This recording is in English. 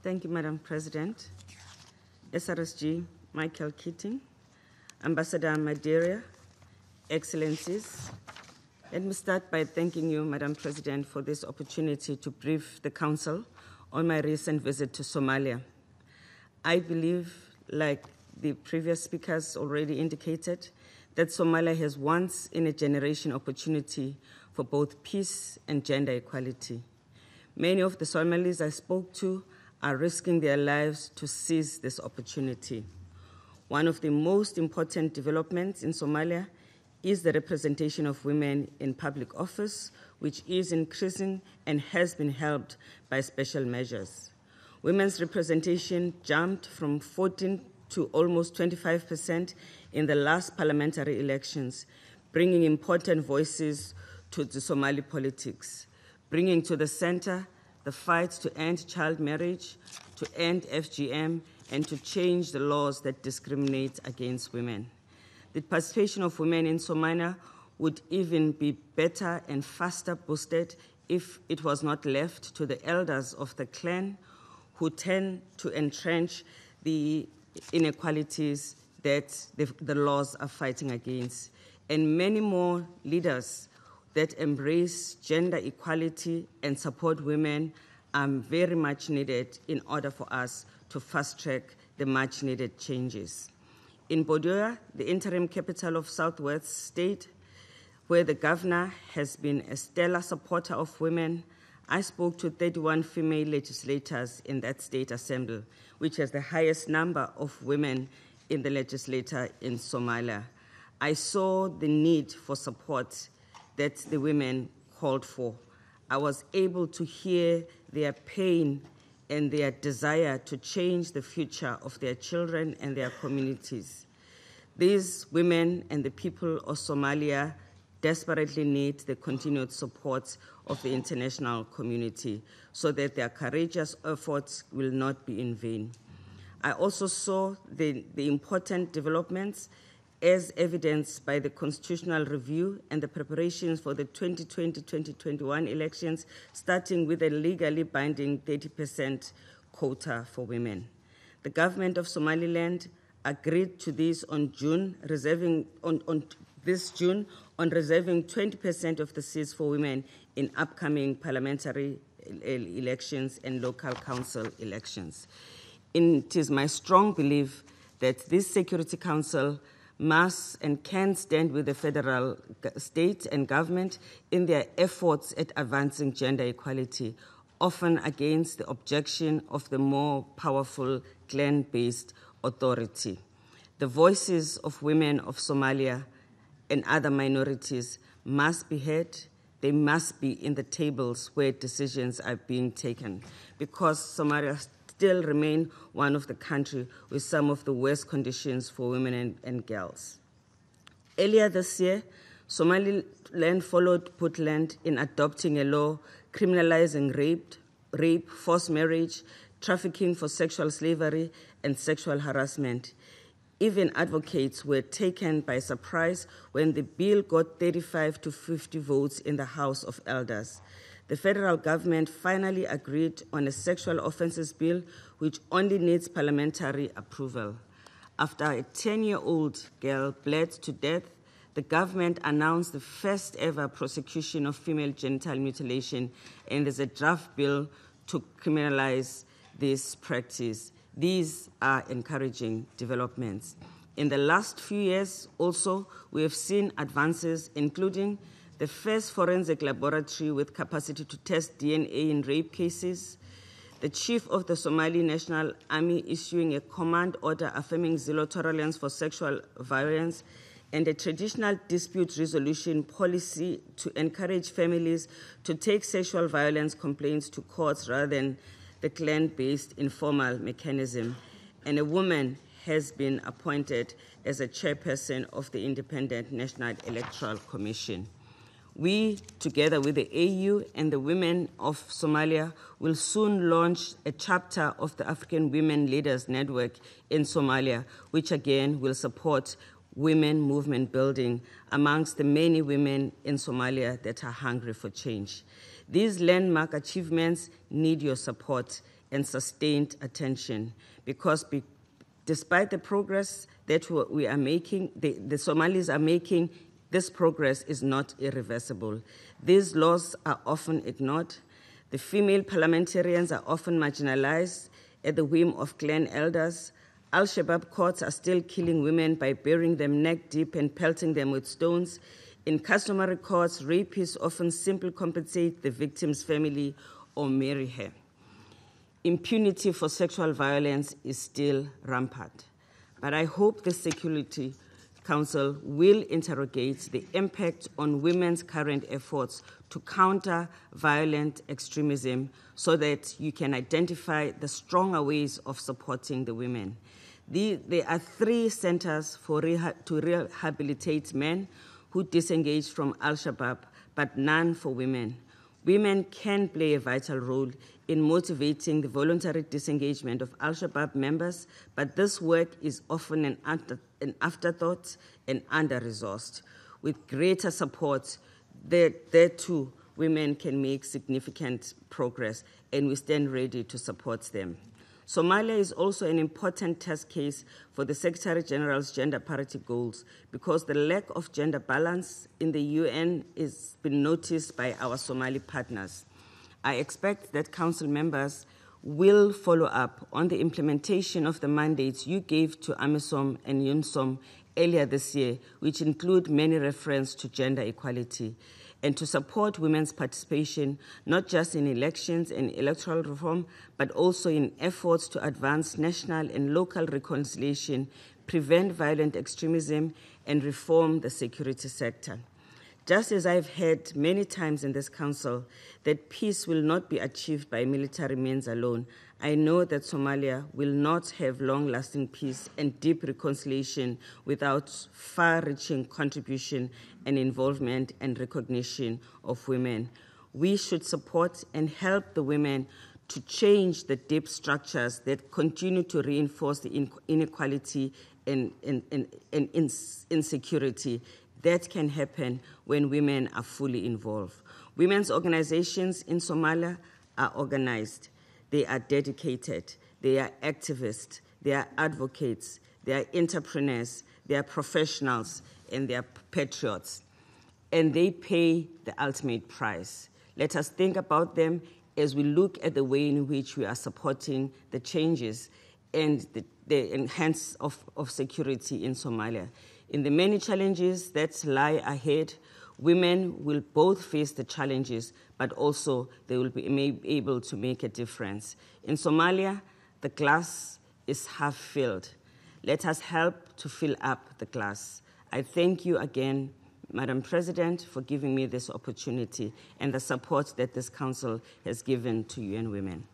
Thank you, Madam President. SRSG Michael Keating, Ambassador Madeira, Excellencies. Let me start by thanking you, Madam President, for this opportunity to brief the Council on my recent visit to Somalia. I believe, like the previous speakers already indicated, that Somalia has once-in-a-generation opportunity for both peace and gender equality. Many of the Somalis I spoke to are risking their lives to seize this opportunity. One of the most important developments in Somalia is the representation of women in public office, which is increasing and has been helped by special measures. Women's representation jumped from 14 to almost 25% in the last parliamentary elections, bringing important voices to the Somali politics, bringing to the center the fight to end child marriage, to end FGM, and to change the laws that discriminate against women. The participation of women in Somalia would even be better and faster boosted if it was not left to the elders of the clan who tend to entrench the inequalities that the laws are fighting against, and many more leaders that embrace gender equality and support women are very much needed in order for us to fast-track the much-needed changes. In Bodoya, the interim capital of Southwest State, where the governor has been a stellar supporter of women, I spoke to 31 female legislators in that state assembly, which has the highest number of women in the legislature in Somalia. I saw the need for support that the women called for. I was able to hear their pain and their desire to change the future of their children and their communities. These women and the people of Somalia desperately need the continued support of the international community so that their courageous efforts will not be in vain. I also saw the important developments as evidenced by the constitutional review and the preparations for the 2020-2021 elections, starting with a legally binding 30% quota for women. The government of Somaliland agreed to this on reserving 20% of the seats for women in upcoming parliamentary elections and local council elections. It is my strong belief that this Security Council must and can stand with the federal state and government in their efforts at advancing gender equality, often against the objection of the more powerful clan-based authority. The voices of women of Somalia and other minorities must be heard. They must be in the tables where decisions are being taken, because Somalia still remain one of the countries with some of the worst conditions for women and girls. Earlier this year, Somaliland followed Puntland in adopting a law criminalizing rape, forced marriage, trafficking for sexual slavery, and sexual harassment. Even advocates were taken by surprise when the bill got 35 to 50 votes in the House of Elders. The federal government finally agreed on a sexual offences bill which only needs parliamentary approval. After a 10-year-old girl bled to death, the government announced the first ever prosecution of female genital mutilation, and there's a draft bill to criminalize this practice. These are encouraging developments. In the last few years also, we have seen advances, including the first forensic laboratory with capacity to test DNA in rape cases, the chief of the Somali National Army issuing a command order affirming zero tolerance for sexual violence, and a traditional dispute resolution policy to encourage families to take sexual violence complaints to courts rather than the clan-based informal mechanism. And a woman has been appointed as a chairperson of the Independent National Electoral Commission. We, together with the AU and the women of Somalia, will soon launch a chapter of the African Women Leaders Network in Somalia, which again will support women movement building amongst the many women in Somalia that are hungry for change. These landmark achievements need your support, and sustained attention, because despite the progress that we are making, the Somalis are making, this progress is not irreversible. These laws are often ignored. The female parliamentarians are often marginalized at the whim of clan elders. Al-Shabaab courts are still killing women by burying them neck deep and pelting them with stones. In customary courts, rapists often simply compensate the victim's family or marry her. Impunity for sexual violence is still rampant. But I hope the Security Council will interrogate the impact on women's current efforts to counter violent extremism so that you can identify the stronger ways of supporting the women. There are 3 centers to rehabilitate men who disengage from Al-Shabaab, but none for women. Women can play a vital role in motivating the voluntary disengagement of Al-Shabaab members, but this work is often an afterthought and under-resourced. With greater support, there too, women can make significant progress, and we stand ready to support them. Somalia is also an important test case for the Secretary General's gender parity goals because the lack of gender balance in the UN has been noticed by our Somali partners. I expect that Council members will follow up on the implementation of the mandates you gave to AMISOM and UNSOM earlier this year, which include many references to gender equality, and to support women's participation, not just in elections and electoral reform, but also in efforts to advance national and local reconciliation, prevent violent extremism, and reform the security sector. Just as I've heard many times in this council that peace will not be achieved by military means alone, I know that Somalia will not have long-lasting peace and deep reconciliation without far-reaching contribution and involvement and recognition of women. We should support and help the women to change the deep structures that continue to reinforce the inequality and insecurity. That can happen when women are fully involved. Women's organizations in Somalia are organized. They are dedicated. They are activists. They are advocates. They are entrepreneurs. They are professionals. And they are patriots. And they pay the ultimate price. Let us think about them as we look at the way in which we are supporting the changes and the enhance of security in Somalia. In the many challenges that lie ahead, women will both face the challenges, but also they will be able to make a difference. In Somalia, the glass is half filled. Let us help to fill up the glass. I thank you again, Madam President, for giving me this opportunity and the support that this Council has given to UN Women.